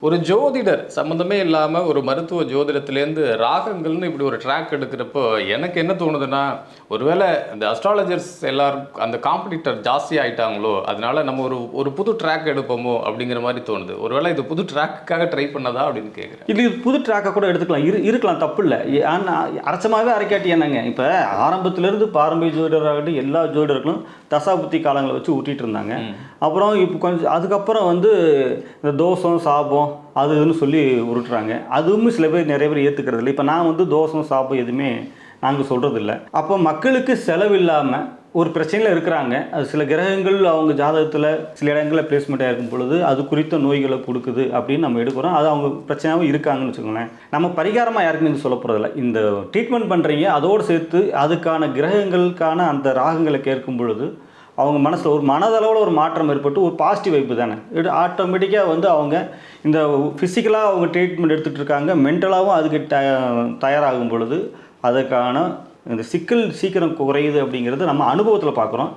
ஒரு ஜோதிடர் சம்மந்தமே இல்லாம ஒரு மருத்துவ ஜோதிடத்திலேருந்து ராகங்கள்னு இப்படி ஒரு ட்ராக் எடுக்கிறப்போ, எனக்கு என்ன தோணுதுன்னா, ஒருவேளை இந்த அஸ்ட்ராலஜர்ஸ் எல்லாரும் அந்த காம்படிட்டர் ஜாஸ்தி ஆயிட்டாங்களோ! அதனால நம்ம ஒரு ஒரு புது ட்ராக் எடுப்போமோ! அப்படிங்கிற மாரி தோணுது. ஒருவேளை இது புது ட்ராக்குக்காக ட்ரை பண்ணதா அப்படின்னு கேட்கிறேன். இது புது ட்ராக்கை கூட எடுத்துக்கலாம். இருக்கலாம், தப்பு இல்ல. ஆனா அரைச்சமாவே அரைக்காட்டி என்னங்க? இப்ப ஆரம்பத்திலிருந்து பாரம்பரிய ஜோதிடராகட்டும், எல்லா ஜோதிடர்களும் தசாபுத்தி காலங்கள வச்சு ஊட்டிட்டு இருந்தாங்க. அப்புறம் இப்போ கொஞ்சம் அதுக்கப்புறம் வந்து இந்த தோஷம், சாபம் அது இதுன்னு சொல்லி உருட்டுறாங்க. அதுவும் சில பேர் நிறைய பேர் ஏற்றுக்கிறது இல்லை. இப்போ நான் வந்து தோஷம், சாபம் எதுவுமே நாங்கள் சொல்கிறதில்ல. அப்போ மக்களுக்கு செலவில்லாமல் ஒரு பிரச்சனையில் இருக்கிறாங்க. அது சில கிரகங்கள் அவங்க ஜாதகத்தில் சில இடங்களில் பிளேஸ்மெண்ட் ஆகிருக்கும் பொழுது அது குறித்த நோய்களை கொடுக்குது அப்படின்னு நம்ம எடுக்கிறோம். அது அவங்க பிரச்சனையாகவும் இருக்காங்கன்னு வச்சுக்கோங்களேன். நம்ம பரிகாரமாக யாருக்குமே இது சொல்ல போகிறதில்ல. இந்த ட்ரீட்மெண்ட் பண்ணுறீங்க, அதோடு சேர்த்து அதுக்கான கிரகங்களுக்கான அந்த ராகங்களை கேட்கும் பொழுது அவங்க மனசில் ஒரு மனதளவில் ஒரு மாற்றம் ஏற்பட்டு ஒரு பாசிட்டிவ் வைப்பு தானே. இது ஆட்டோமேட்டிக்காக வந்து அவங்க இந்த ஃபிசிக்கலாக அவங்க ட்ரீட்மெண்ட் எடுத்துகிட்டு இருக்காங்க, மென்டலாகவும் அதுக்கு தயாராகும் பொழுது அதற்கான இந்த சிக்கல் சீக்கிரம் குறையுது அப்படிங்கிறது நம்ம அனுபவத்தில் பார்க்குறோம்.